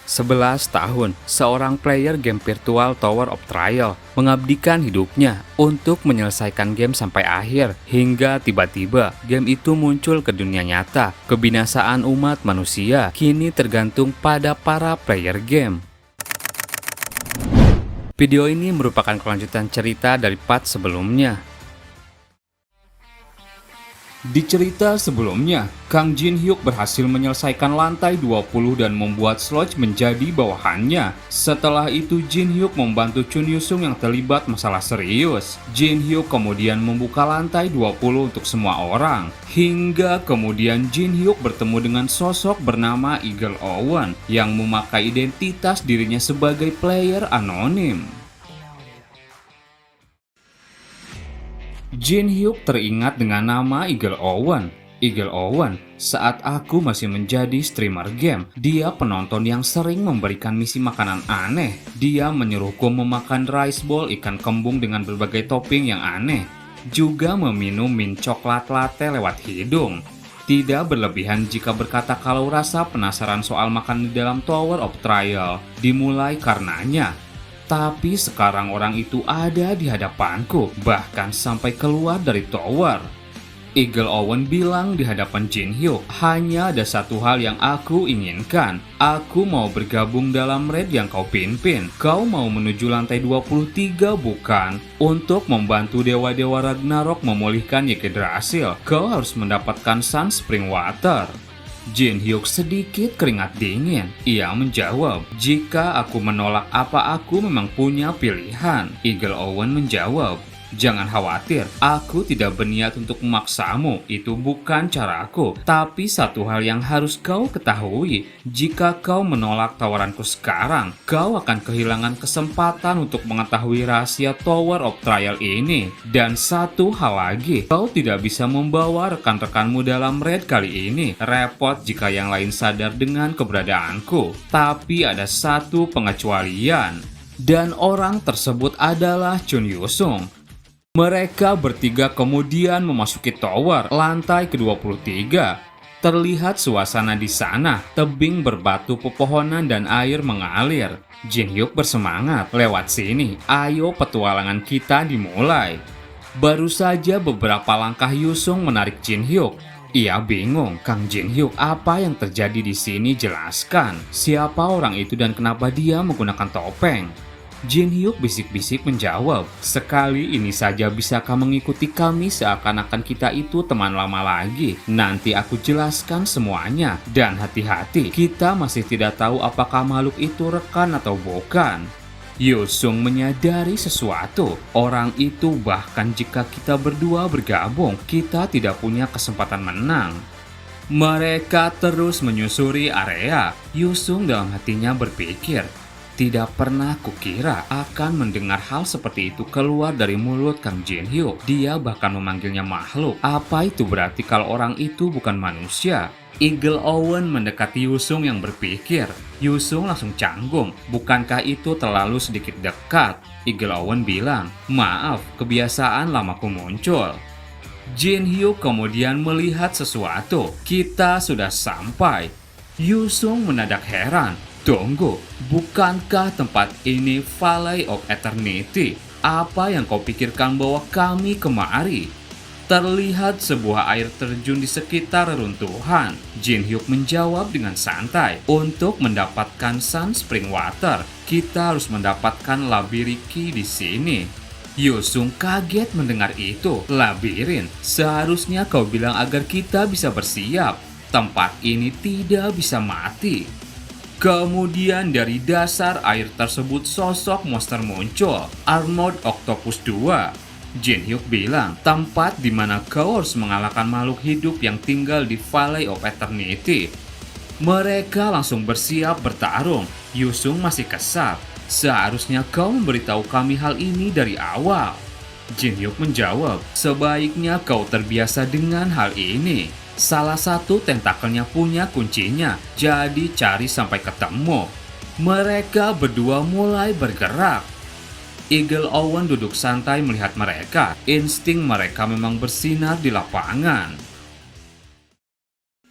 11 tahun, seorang player game virtual Tower of Trial mengabdikan hidupnya untuk menyelesaikan game sampai akhir, hingga tiba-tiba game itu muncul ke dunia nyata. Kebinasaan umat manusia kini tergantung pada para player game. Video ini merupakan kelanjutan cerita dari part sebelumnya. Di cerita sebelumnya, Kang Jin Hyuk berhasil menyelesaikan lantai 20 dan membuat Sludge menjadi bawahannya. Setelah itu Jin Hyuk membantu Chun Yusung yang terlibat masalah serius. Jin Hyuk kemudian membuka lantai 20 untuk semua orang. Hingga kemudian Jin Hyuk bertemu dengan sosok bernama Eagle Owen yang memakai identitas dirinya sebagai player anonim. Jin Hyuk teringat dengan nama Eagle Owen. Eagle Owen, saat aku masih menjadi streamer game, dia penonton yang sering memberikan misi makanan aneh. Dia menyuruhku memakan rice ball ikan kembung dengan berbagai topping yang aneh. Juga meminum mint coklat latte lewat hidung. Tidak berlebihan jika berkata kalau rasa penasaran soal makan di dalam Tower of Trial dimulai karenanya. Tapi sekarang orang itu ada di hadapanku, bahkan sampai keluar dari tower. Eagle Owen bilang di hadapan Jin Hyuk, hanya ada satu hal yang aku inginkan. Aku mau bergabung dalam raid yang kau pimpin. Kau mau menuju lantai 23 bukan? Untuk membantu dewa-dewa Ragnarok memulihkan Yggdrasil, kau harus mendapatkan Sun Spring Water. Jin Hyuk sedikit keringat dingin. Ia menjawab, jika aku menolak apa aku memang punya pilihan. Eagle Owen menjawab, jangan khawatir, aku tidak berniat untuk memaksamu, itu bukan caraku. Tapi satu hal yang harus kau ketahui, jika kau menolak tawaranku sekarang, kau akan kehilangan kesempatan untuk mengetahui rahasia Tower of Trial ini. Dan satu hal lagi, kau tidak bisa membawa rekan-rekanmu dalam raid kali ini. Repot jika yang lain sadar dengan keberadaanku. Tapi ada satu pengecualian, dan orang tersebut adalah Chun Yusung. Mereka bertiga kemudian memasuki tower lantai ke-23. Terlihat suasana di sana, tebing berbatu pepohonan dan air mengalir. Jin Hyuk bersemangat, lewat sini, ayo petualangan kita dimulai. Baru saja beberapa langkah Yusung menarik Jin Hyuk. Ia bingung, Kang Jin Hyuk, apa yang terjadi di sini, jelaskan. Siapa orang itu dan kenapa dia menggunakan topeng? Jin Hyuk bisik-bisik menjawab, sekali ini saja bisakah mengikuti kami seakan-akan kita itu teman lama lagi? Nanti aku jelaskan semuanya. Dan hati-hati, kita masih tidak tahu apakah makhluk itu rekan atau bukan. Yusung menyadari sesuatu. Orang itu bahkan jika kita berdua bergabung, kita tidak punya kesempatan menang. Mereka terus menyusuri area. Yusung dalam hatinya berpikir, tidak pernah kukira akan mendengar hal seperti itu keluar dari mulut Kang Jin Hyuk. Dia bahkan memanggilnya makhluk. Apa itu berarti kalau orang itu bukan manusia? Eagle Owen mendekati Yusung yang berpikir. Yusung langsung canggung. Bukankah itu terlalu sedikit dekat? Eagle Owen bilang, maaf, kebiasaan lamaku muncul. Jin Hyuk kemudian melihat sesuatu. Kita sudah sampai. Yusung mendadak heran. Tunggu, bukankah tempat ini Valley of Eternity? Apa yang kau pikirkan bahwa kami kemari? Terlihat sebuah air terjun di sekitar reruntuhan. Jin Hyuk menjawab dengan santai, untuk mendapatkan Sun Spring Water, kita harus mendapatkan labiriki di sini. Yusung kaget mendengar itu. Labirin, seharusnya kau bilang agar kita bisa bersiap. Tempat ini tidak bisa mati. Kemudian dari dasar air tersebut sosok monster muncul, Armored Octopus 2. Jin Hyuk bilang, tempat di mana kau harus mengalahkan makhluk hidup yang tinggal di Valley of Eternity. Mereka langsung bersiap bertarung. Yusung masih kesal. Seharusnya kau memberitahu kami hal ini dari awal. Jin Hyuk menjawab, sebaiknya kau terbiasa dengan hal ini. Salah satu tentakelnya punya kuncinya, jadi cari sampai ketemu. Mereka berdua mulai bergerak. Eagle Owen duduk santai melihat mereka. Insting mereka memang bersinar di lapangan.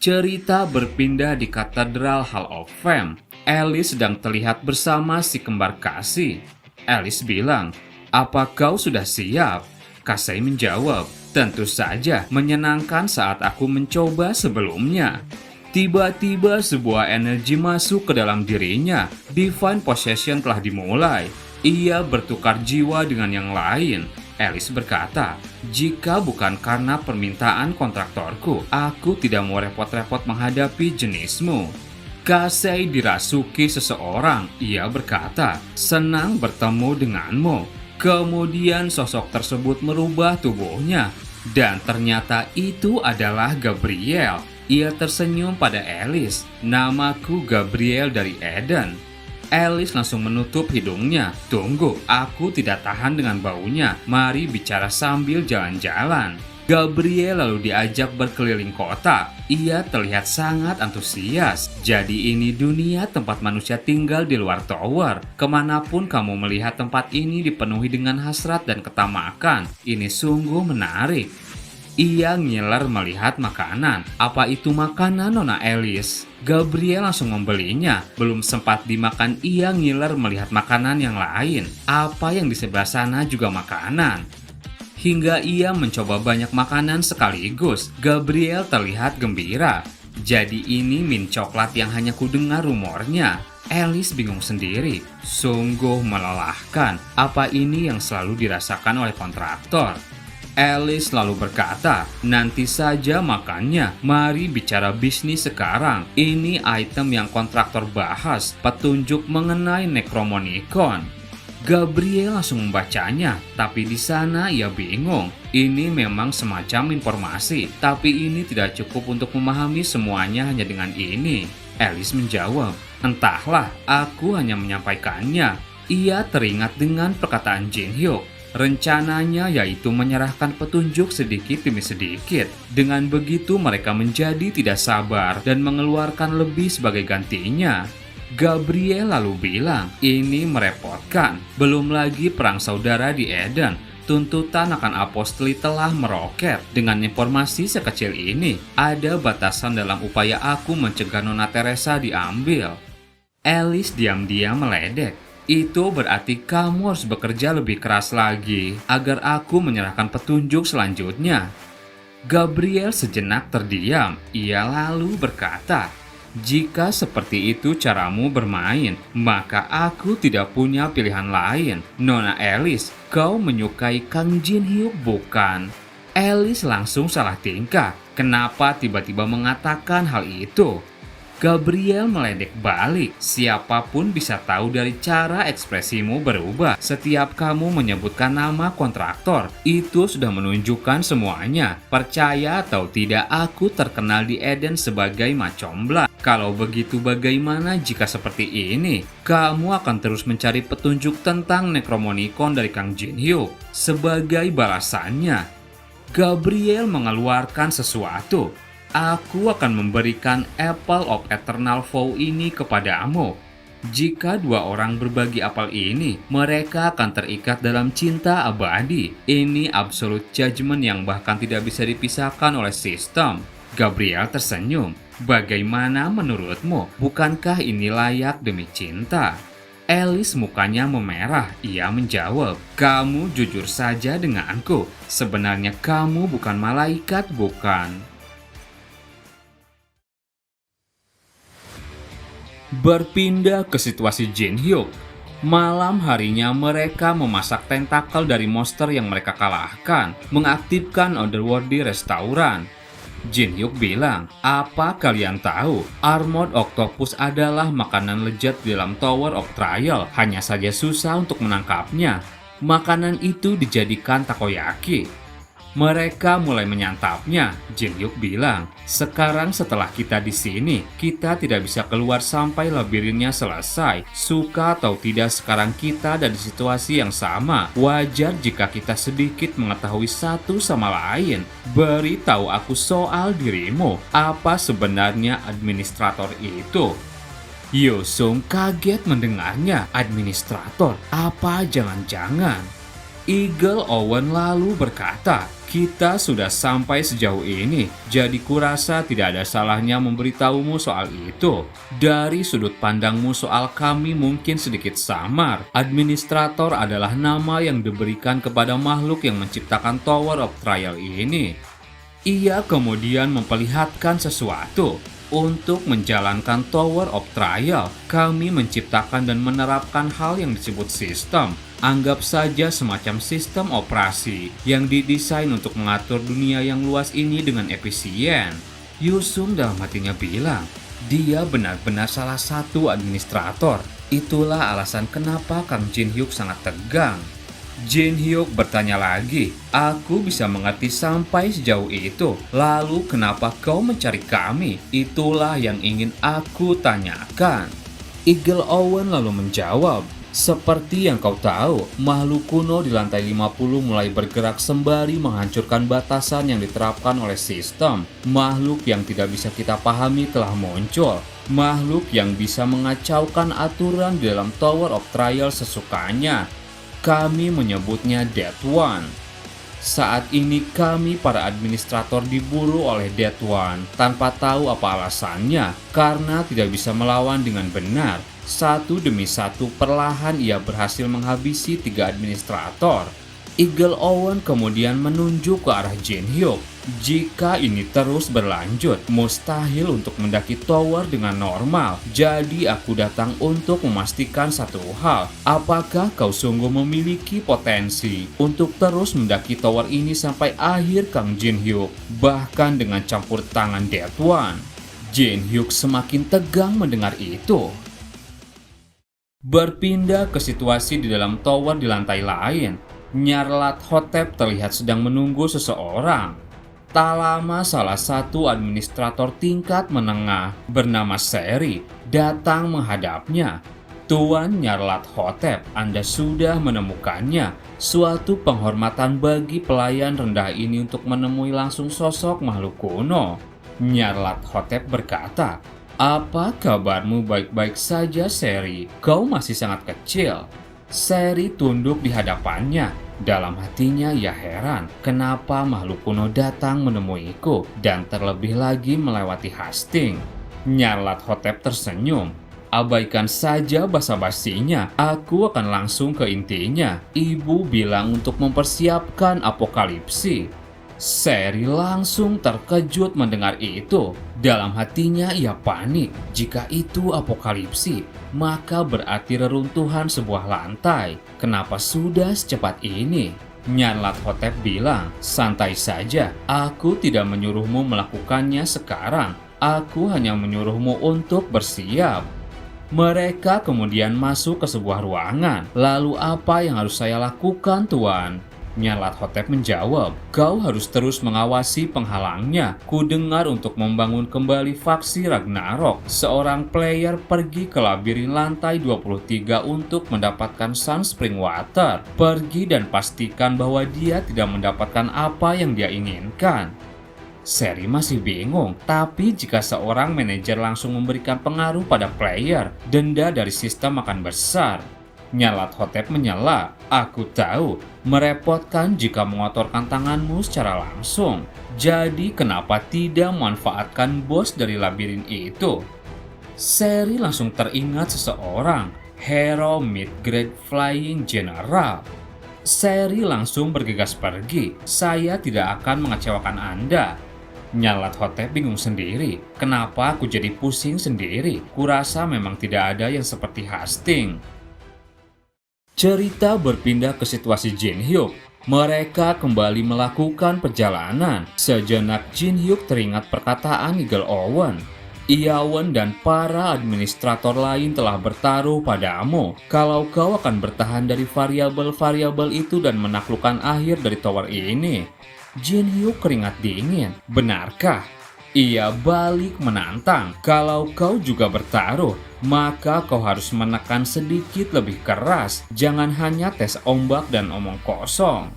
Cerita berpindah di Katedral Hall of Fame. Alice sedang terlihat bersama si kembar Casey. Alice bilang, "Apa kau sudah siap?" Casey menjawab, "Tentu saja, menyenangkan saat aku mencoba sebelumnya." Tiba-tiba sebuah energi masuk ke dalam dirinya. Divine Possession telah dimulai. Ia bertukar jiwa dengan yang lain. Alice berkata, "Jika bukan karena permintaan kontraktorku, aku tidak mau repot-repot menghadapi jenismu." Casey dirasuki seseorang. Ia berkata, "Senang bertemu denganmu." Kemudian sosok tersebut merubah tubuhnya. Dan ternyata itu adalah Gabriel. Ia tersenyum pada Alice. "Namaku Gabriel dari Eden." Alice langsung menutup hidungnya. "Tunggu, aku tidak tahan dengan baunya. Mari bicara sambil jalan-jalan." Gabriel lalu diajak berkeliling kota. Ia terlihat sangat antusias. "Jadi ini dunia tempat manusia tinggal di luar tower. Kemanapun kamu melihat tempat ini dipenuhi dengan hasrat dan ketamakan. Ini sungguh menarik." Ia ngiler melihat makanan. "Apa itu makanan, Nona Alice?" Gabriel langsung membelinya. Belum sempat dimakan, ia ngiler melihat makanan yang lain. Apa yang di sebelah sana juga makanan. Hingga ia mencoba banyak makanan sekaligus. Gabriel terlihat gembira. "Jadi ini mint coklat yang hanya kudengar rumornya." Alice bingung sendiri. Sungguh melelahkan. Apa ini yang selalu dirasakan oleh kontraktor? Alice lalu berkata, "Nanti saja makannya. Mari bicara bisnis sekarang. Ini item yang kontraktor bahas, petunjuk mengenai Necromonicon." Gabriel langsung membacanya, tapi di sana ia bingung. Ini memang semacam informasi, tapi ini tidak cukup untuk memahami semuanya hanya dengan ini. Alice menjawab, "Entahlah, aku hanya menyampaikannya." Ia teringat dengan perkataan Jin Hyuk. Rencananya yaitu menyerahkan petunjuk sedikit demi sedikit. Dengan begitu mereka menjadi tidak sabar dan mengeluarkan lebih sebagai gantinya. Gabriel lalu bilang, "Ini merepotkan. Belum lagi perang saudara di Eden. Tuntutan akan apostoli telah meroket. Dengan informasi sekecil ini, ada batasan dalam upaya aku mencegah Nona Teresa diambil." Alice diam-diam meledek. "Itu berarti kamu harus bekerja lebih keras lagi agar aku menyerahkan petunjuk selanjutnya." Gabriel sejenak terdiam. Ia lalu berkata, "Jika seperti itu caramu bermain, maka aku tidak punya pilihan lain. Nona Alice, kau menyukai Kang Jin Hyuk bukan?" Alice langsung salah tingkah. Kenapa tiba-tiba mengatakan hal itu? Gabriel meledek balik. "Siapapun bisa tahu dari cara ekspresimu berubah. Setiap kamu menyebutkan nama kontraktor, itu sudah menunjukkan semuanya. Percaya atau tidak, aku terkenal di Eden sebagai macombla. Kalau begitu bagaimana jika seperti ini? Kamu akan terus mencari petunjuk tentang Necromonicon dari Kang Jin Hyuk." Sebagai balasannya, Gabriel mengeluarkan sesuatu. "Aku akan memberikan Apple of Eternal Vow ini kepadamu. Jika dua orang berbagi apel ini, mereka akan terikat dalam cinta abadi. Ini absolute judgment yang bahkan tidak bisa dipisahkan oleh sistem." Gabriel tersenyum. "Bagaimana menurutmu? Bukankah ini layak demi cinta?" Alice mukanya memerah. Ia menjawab, "Kamu jujur saja denganku. Sebenarnya kamu bukan malaikat, bukan?" Berpindah ke situasi Jin Hyuk. Malam harinya mereka memasak tentakel dari monster yang mereka kalahkan, mengaktifkan Otherworldly Restaurant. Jin Hyuk bilang, "Apa kalian tahu? Armored Octopus adalah makanan lezat di dalam Tower of Trial, hanya saja susah untuk menangkapnya. Makanan itu dijadikan takoyaki." Mereka mulai menyantapnya. Jin Hyuk bilang, "Sekarang setelah kita di sini, kita tidak bisa keluar sampai labirinnya selesai. Suka atau tidak, sekarang kita ada di situasi yang sama. Wajar jika kita sedikit mengetahui satu sama lain. Beritahu aku soal dirimu. Apa sebenarnya administrator itu?" Yosung kaget mendengarnya. Administrator? Apa jangan-jangan? Eagle Owen lalu berkata, "Kita sudah sampai sejauh ini, jadi kurasa tidak ada salahnya memberitahumu soal itu. Dari sudut pandangmu soal kami mungkin sedikit samar. Administrator adalah nama yang diberikan kepada makhluk yang menciptakan Tower of Trial ini." Ia kemudian memperlihatkan sesuatu. Untuk menjalankan Tower of Trial, kami menciptakan dan menerapkan hal yang disebut sistem. Anggap saja semacam sistem operasi yang didesain untuk mengatur dunia yang luas ini dengan efisien. Yusung dalam hatinya bilang, dia benar-benar salah satu administrator. Itulah alasan kenapa Kang Jin Hyuk sangat tegang. Jin Hyuk bertanya lagi, "Aku bisa mengerti sampai sejauh itu. Lalu kenapa kau mencari kami? Itulah yang ingin aku tanyakan." Eagle Owen lalu menjawab, "Seperti yang kau tahu, makhluk kuno di lantai 50 mulai bergerak sembari menghancurkan batasan yang diterapkan oleh sistem. Makhluk yang tidak bisa kita pahami telah muncul. Makhluk yang bisa mengacaukan aturan di dalam Tower of Trial sesukanya. Kami menyebutnya Dead One. Saat ini kami para administrator diburu oleh Dead One tanpa tahu apa alasannya, karena tidak bisa melawan dengan benar. Satu demi satu perlahan ia berhasil menghabisi 3 administrator." Eagle Owen kemudian menunjuk ke arah Jin Hyuk. "Jika ini terus berlanjut, mustahil untuk mendaki tower dengan normal. Jadi aku datang untuk memastikan satu hal. Apakah kau sungguh memiliki potensi untuk terus mendaki tower ini sampai akhir, Kang Jin Hyuk? Bahkan dengan campur tangan Dead One?" Jin Hyuk semakin tegang mendengar itu. Berpindah ke situasi di dalam tower di lantai lain. Nyarlat Hotep terlihat sedang menunggu seseorang. Tak lama salah satu administrator tingkat menengah bernama Seri datang menghadapnya. "Tuan Nyarlat Hotep, Anda sudah menemukannya. Suatu penghormatan bagi pelayan rendah ini untuk menemui langsung sosok makhluk kuno." Nyarlat Hotep berkata, "Apa kabarmu? Baik-baik saja, Seri. Kau masih sangat kecil." Seri tunduk di hadapannya. Dalam hatinya ia heran kenapa makhluk kuno datang menemuiku dan terlebih lagi melewati Hastings. Nyarlat Hotep tersenyum. "Abaikan saja basa-basinya, aku akan langsung ke intinya. Ibu bilang untuk mempersiapkan apokalipsi." Seri langsung terkejut mendengar itu. Dalam hatinya ia panik. Jika itu apokalipsi, maka berarti reruntuhan sebuah lantai. Kenapa sudah secepat ini? Nyarlat Hotep bilang, "Santai saja, aku tidak menyuruhmu melakukannya sekarang. Aku hanya menyuruhmu untuk bersiap." Mereka kemudian masuk ke sebuah ruangan. "Lalu apa yang harus saya lakukan, Tuan?" Nyarlat Hotep menjawab, "Kau harus terus mengawasi penghalangnya. Kudengar untuk membangun kembali faksi Ragnarok. Seorang player pergi ke labirin lantai 23 untuk mendapatkan Sunspring Water. Pergi dan pastikan bahwa dia tidak mendapatkan apa yang dia inginkan." Seri masih bingung, tapi jika seorang manajer langsung memberikan pengaruh pada player, denda dari sistem akan besar. Nyarlat Hotep menyela, "Aku tahu, merepotkan jika mengotorkan tanganmu secara langsung. Jadi kenapa tidak memanfaatkan bos dari labirin itu?" Seri langsung teringat seseorang, hero mid-grade flying general. Seri langsung bergegas pergi. "Saya tidak akan mengecewakan Anda." Nyarlat Hotep bingung sendiri. Kenapa aku jadi pusing sendiri? Kurasa memang tidak ada yang seperti Hastings. Cerita berpindah ke situasi Jin Hyuk. Mereka kembali melakukan perjalanan. Sejenak Jin Hyuk teringat perkataan Eagle Owen. "Iawan dan para administrator lain telah bertaruh padamu. Kalau kau akan bertahan dari variabel-variabel itu dan menaklukkan akhir dari tower ini." Jin Hyuk keringat dingin. Benarkah? Ia balik menantang. "Kalau kau juga bertaruh, maka kau harus menekan sedikit lebih keras. Jangan hanya tes ombak dan omong kosong."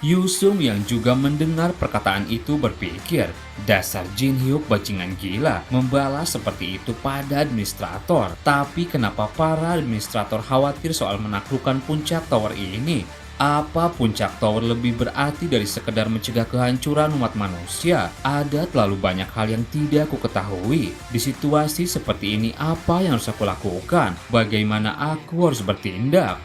Yusung yang juga mendengar perkataan itu berpikir, dasar Jin Hyuk bajingan gila membalas seperti itu pada administrator. Tapi kenapa para administrator khawatir soal menaklukkan puncak tower ini? Apa puncak tower lebih berarti dari sekedar mencegah kehancuran umat manusia? Ada terlalu banyak hal yang tidak aku ketahui. Di situasi seperti ini, apa yang harus aku lakukan? Bagaimana aku harus bertindak?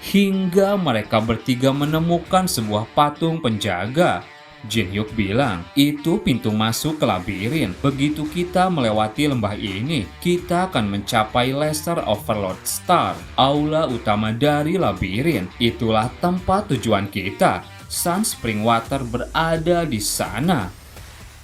Hingga mereka bertiga menemukan sebuah patung penjaga. Jin Hyuk bilang, itu pintu masuk ke labirin. Begitu kita melewati lembah ini, kita akan mencapai Lesser Overlord Star, aula utama dari labirin. Itulah tempat tujuan kita. Sun Spring Water berada di sana.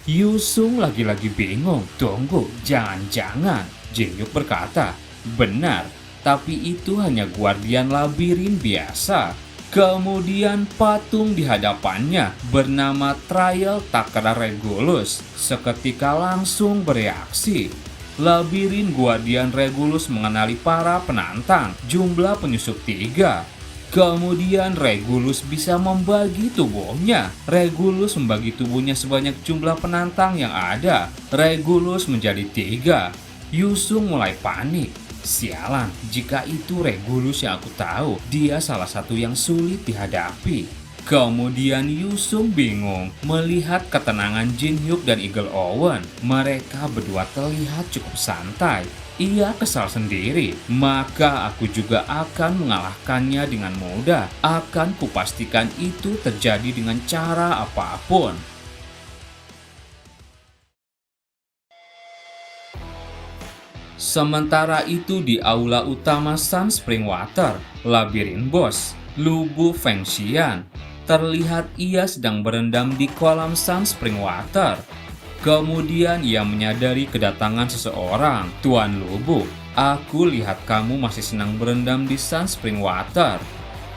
Yusung lagi-lagi bingung. Tunggu, jangan-jangan. Jin Hyuk berkata, benar, tapi itu hanya guardian labirin biasa. Kemudian patung di hadapannya bernama Trial Takara Regulus seketika langsung bereaksi. Labirin Guardian Regulus mengenali para penantang, jumlah penyusup 3. Kemudian Regulus bisa membagi tubuhnya. Regulus membagi tubuhnya sebanyak jumlah penantang yang ada. Regulus menjadi 3. Yusung mulai panik. Sialan, jika itu Regulus yang aku tahu, dia salah satu yang sulit dihadapi. Kemudian Yusung bingung melihat ketenangan Jin Hyuk dan Eagle Owen. Mereka berdua terlihat cukup santai. Ia kesal sendiri, maka aku juga akan mengalahkannya dengan mudah. Akan kupastikan itu terjadi dengan cara apapun. Sementara itu di aula utama Sun Spring Water, labirin bos, Lubu Fengxian, terlihat ia sedang berendam di kolam Sun Spring Water. Kemudian ia menyadari kedatangan seseorang. Tuan Lubu, aku lihat kamu masih senang berendam di Sun Spring Water.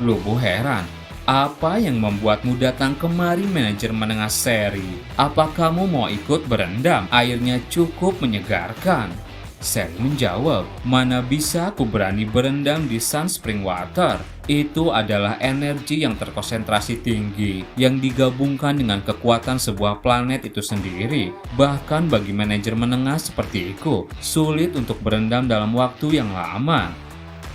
Lubu heran. Apa yang membuatmu datang kemari, manajer menengah seri? Apa kamu mau ikut berendam? Airnya cukup menyegarkan. Seri menjawab, mana bisa aku berani berendam di Sun Spring Water. Itu adalah energi yang terkonsentrasi tinggi, yang digabungkan dengan kekuatan sebuah planet itu sendiri. Bahkan bagi manajer menengah sepertiku, sulit untuk berendam dalam waktu yang lama.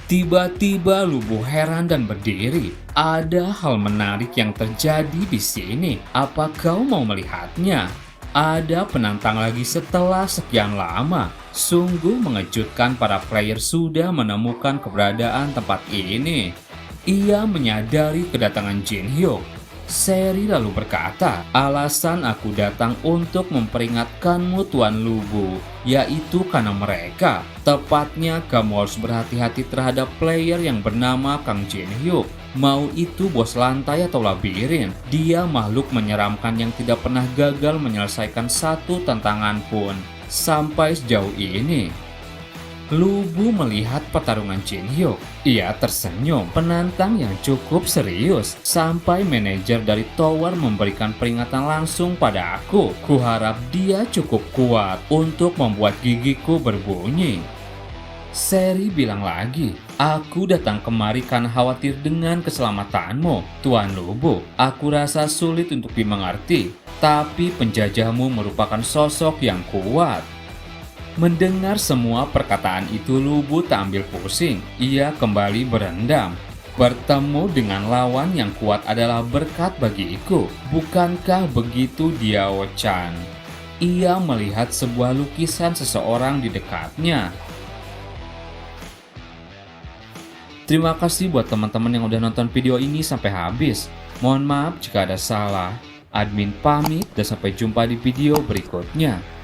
Tiba-tiba Lubu heran dan berdiri. Ada hal menarik yang terjadi di sini. Apa kau mau melihatnya? Ada penantang lagi setelah sekian lama. Sungguh mengejutkan, para player sudah menemukan keberadaan tempat ini. Ia menyadari kedatangan Jin Hyuk. Seri lalu berkata, alasan aku datang untuk memperingatkanmu Tuan Lubu, yaitu karena mereka. Tepatnya kamu harus berhati-hati terhadap player yang bernama Kang Jin Hyuk. Mau itu bos lantai atau labirin, dia makhluk menyeramkan yang tidak pernah gagal menyelesaikan satu tantangan pun. Sampai sejauh ini, Lubu melihat pertarungan Jin Hyuk. Ia tersenyum, penantang yang cukup serius. Sampai manajer dari tower memberikan peringatan langsung pada aku. Kuharap dia cukup kuat untuk membuat gigiku berbunyi. Seri bilang lagi, aku datang kemari karena khawatir dengan keselamatanmu, Tuan Lubu. Aku rasa sulit untuk dimengerti, tapi penjajahmu merupakan sosok yang kuat. Mendengar semua perkataan itu, Lubu tak ambil pusing. Ia kembali berendam. Bertemu dengan lawan yang kuat adalah berkat bagiku. Bukankah begitu, Diao Chan? Ia melihat sebuah lukisan seseorang di dekatnya. Terima kasih buat teman-teman yang udah nonton video ini sampai habis. Mohon maaf jika ada salah. Admin pamit dan sampai jumpa di video berikutnya.